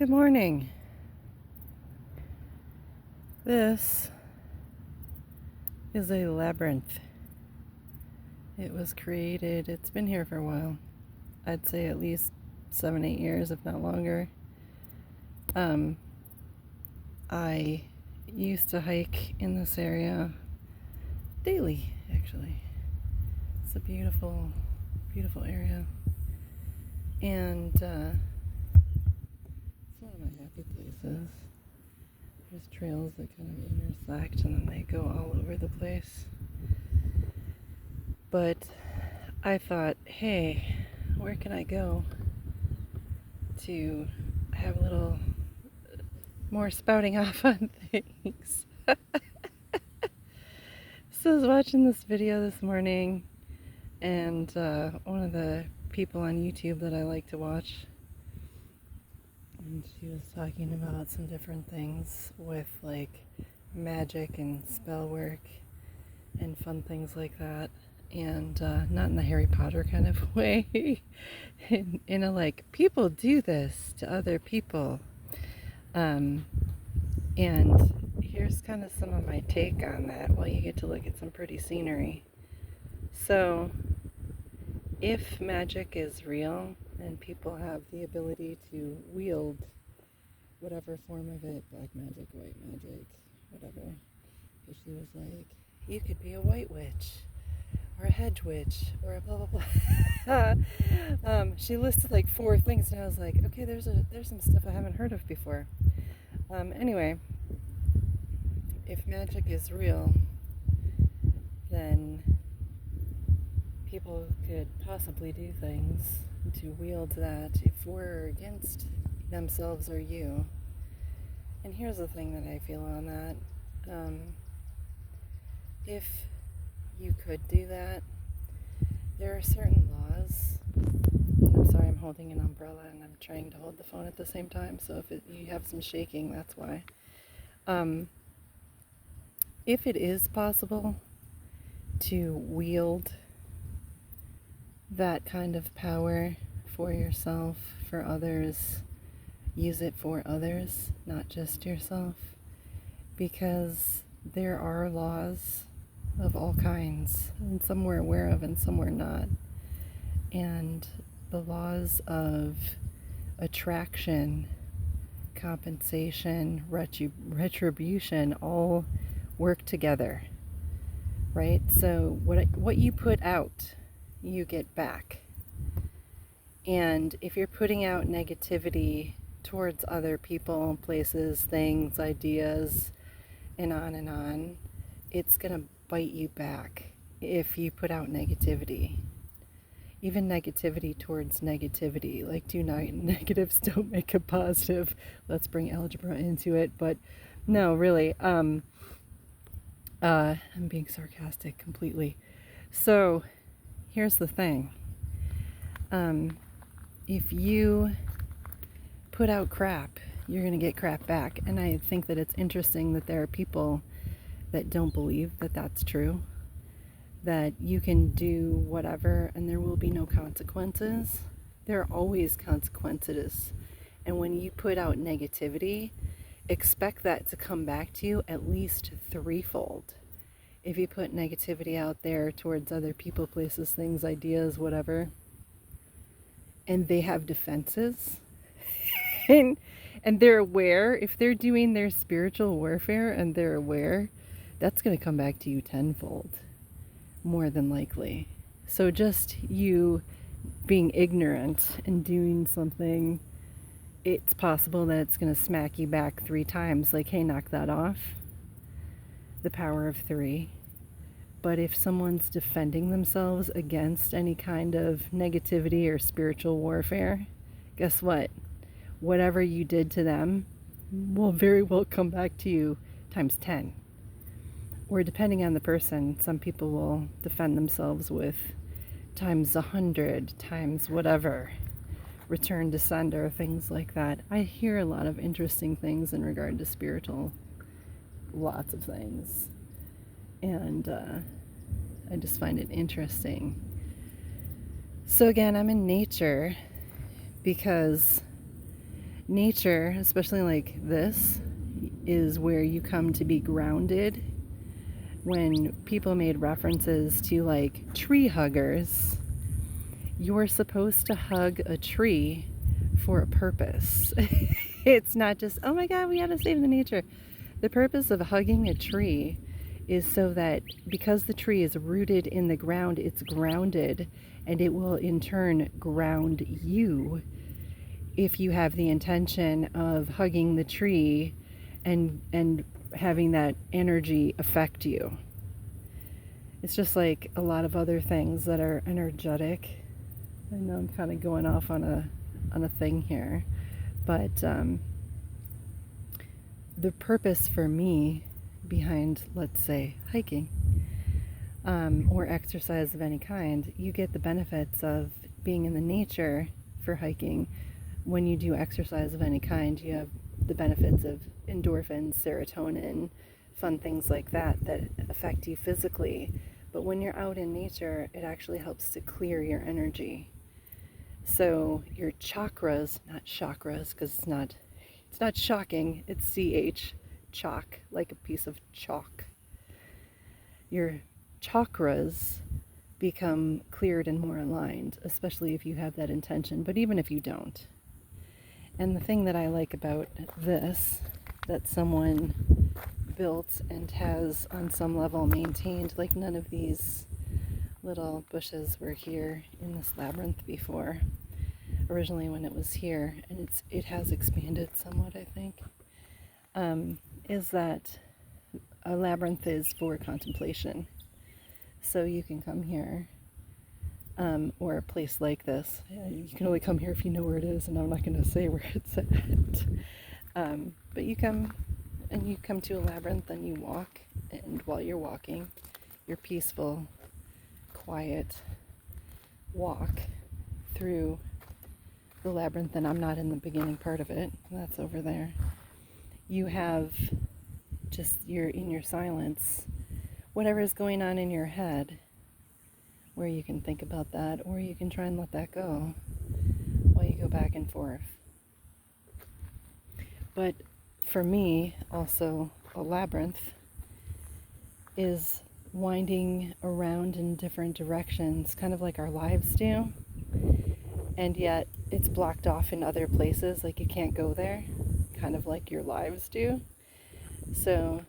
Good morning. This is a labyrinth. It was created, it's been here for a while. I'd say at least 7-8 years, if not longer. I used to hike in this area daily, actually. It's a beautiful, beautiful area. And it's one of my happy places. There's trails that kind of intersect and then they go all over the place. But I thought, hey, where can I go to have a little more spouting off on things? So I was watching this video this morning, and one of the people on YouTube that I like to watch, and she was talking about some different things with like magic and spell work and fun things like that, and not in the Harry Potter kind of way, in a like, people do this to other people, and here's kind of some of my take on that while you get to look at some pretty scenery. So if magic is real and people have the ability to wield whatever form of it, black magic, white magic, whatever, because she was like, you could be a white witch or a hedge witch or a blah blah blah. She listed like 4 things, and I was like, okay, there's some stuff I haven't heard of before. Anyway, if magic is real, then people could possibly do things to wield that for or against themselves or you. And here's the thing that I feel on that. If you could do that, there are certain laws. And I'm sorry, I'm holding an umbrella and I'm trying to hold the phone at the same time, so if you have some shaking, that's why. If it is possible to wield that kind of power for yourself, for others, use it for others, not just yourself, because there are laws of all kinds, and some we're aware of and some we're not. And the laws of attraction, compensation, retribution all work together, right? So what you put out, you get back. And if you're putting out negativity towards other people, places, things, ideas, and on, it's going to bite you back if you put out negativity. Even negativity towards negativity. Like, negatives don't make a positive. Let's bring algebra into it. But no, really, I'm being sarcastic completely. So here's the thing. If you put out crap, you're going to get crap back. And I think that it's interesting that there are people that don't believe that that's true, that you can do whatever and there will be no consequences. There are always consequences. And when you put out negativity, expect that to come back to you at least 3-fold. If you put negativity out there towards other people, places, things, ideas, whatever, and they have defenses, and they're aware, if they're doing their spiritual warfare and they're aware, that's going to come back to you 10-fold, more than likely. So just you being ignorant and doing something, it's possible that it's going to smack you back 3 times, like, hey, knock that off. The power of 3. But if someone's defending themselves against any kind of negativity or spiritual warfare, guess what? Whatever you did to them will very well come back to you times 10. Or depending on the person, some people will defend themselves with times 100, times whatever, return to sender, things like that. I hear a lot of interesting things in regard to spiritual, lots of things. And I just find it interesting. So again, I'm in nature because nature, especially like this, is where you come to be grounded. When people made references to like tree huggers, you're supposed to hug a tree for a purpose. It's not just, oh my God, we gotta save the nature. The purpose of hugging a tree is so that because the tree is rooted in the ground, it's grounded, and it will in turn ground you if you have the intention of hugging the tree and having that energy affect you. It's just like a lot of other things that are energetic. I know I'm kind of going off on a thing here, but the purpose for me behind, let's say, hiking or exercise of any kind, you get the benefits of being in the nature for hiking. When you do exercise of any kind, you have the benefits of endorphins, serotonin, fun things like that affect you physically. But when you're out in nature, it actually helps to clear your energy. So your chakras, not chakras, because it's not shocking, it's CH, chalk, like a piece of chalk. Your chakras become cleared and more aligned, especially if you have that intention, but even if you don't. And the thing that I like about this, that someone built and has on some level maintained, like none of these little bushes were here in this labyrinth before, originally when it was here, and it has expanded somewhat, I think, is that a labyrinth is for contemplation. So you can come here, or a place like this. You can only come here if you know where it is, and I'm not going to say where it's at. But you come to a labyrinth and you walk, and while you're walking, your peaceful, quiet walk through the labyrinth, and I'm not in the beginning part of it, that's over there. You have you're in your silence, whatever is going on in your head, where you can think about that, or you can try and let that go while you go back and forth. But for me, also, a labyrinth is winding around in different directions, kind of like our lives do, and yet it's blocked off in other places, like you can't go there, kind of like your lives do. So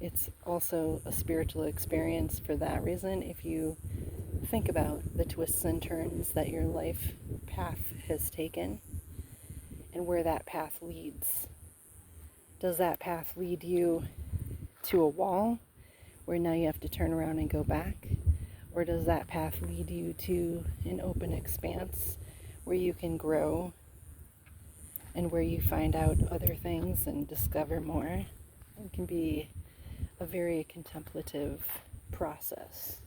it's also a spiritual experience for that reason, if you think about the twists and turns that your life path has taken and where that path leads. Does that path lead you to a wall where now you have to turn around and go back? Or does that path lead you to an open expanse where you can grow and where you find out other things and discover more? It can be a very contemplative process.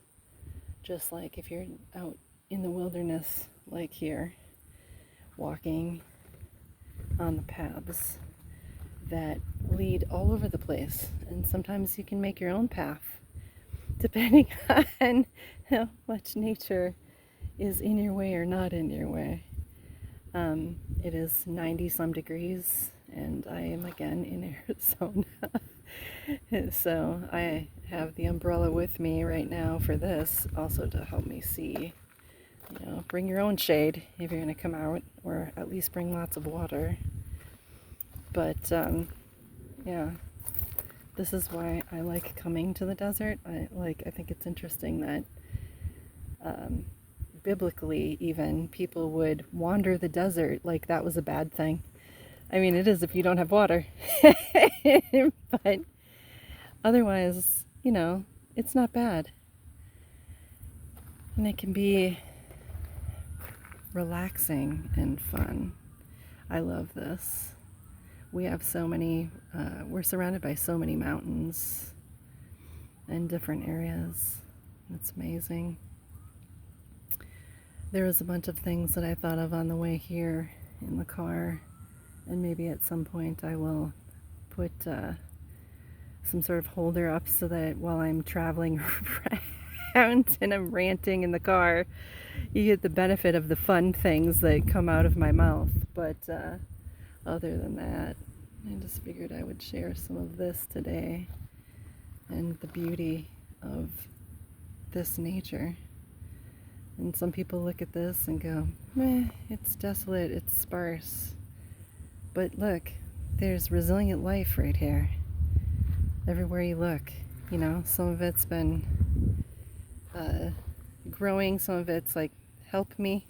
Just like if you're out in the wilderness, like here, walking on the paths that lead all over the place. And sometimes you can make your own path, depending on how much nature is in your way or not in your way. It is 90 some degrees, and I am again in Arizona. So I have the umbrella with me right now for this, also to help me see. Bring your own shade if you're going to come out, or at least bring lots of water. But yeah, this is why I like coming to the desert. I think it's interesting that biblically even people would wander the desert like that was a bad thing. I mean, it is if you don't have water. But otherwise, it's not bad. And it can be relaxing and fun. I love this. We have so many, we're surrounded by so many mountains in different areas. It's amazing. There was a bunch of things that I thought of on the way here in the car, and maybe at some point I will put some sort of holder up so that while I'm traveling around and I'm ranting in the car, you get the benefit of the fun things that come out of my mouth. But other than that, I just figured I would share some of this today and the beauty of this nature. And some people look at this and go, meh, it's desolate, it's sparse. But look, there's resilient life right here. Everywhere you look, you know, some of it's been growing, some of it's like, help me.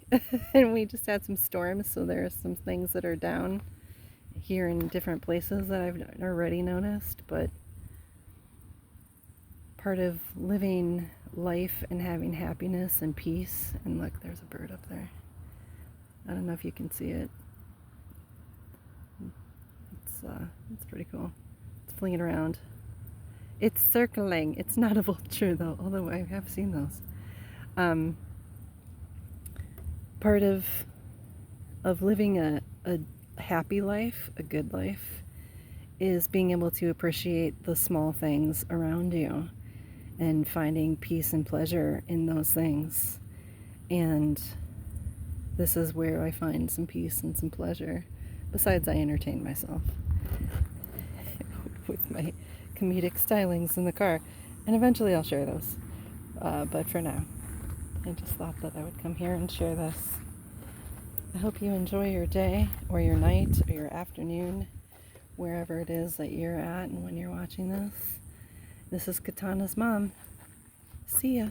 And we just had some storms, so there are some things that are down here in different places that I've already noticed. But part of living life and having happiness and peace, and look, there's a bird up there. I don't know if you can see it. It's pretty cool. It's flinging around. It's circling. It's not a vulture though, although I have seen those. Part of living a happy life, a good life, is being able to appreciate the small things around you and finding peace and pleasure in those things. And this is where I find some peace and some pleasure. Besides, I entertain myself with my comedic stylings in the car. And eventually I'll share those. But for now, I just thought that I would come here and share this. I hope you enjoy your day, or your night, or your afternoon, wherever it is that you're at and when you're watching this. This is Katana's mom. See ya.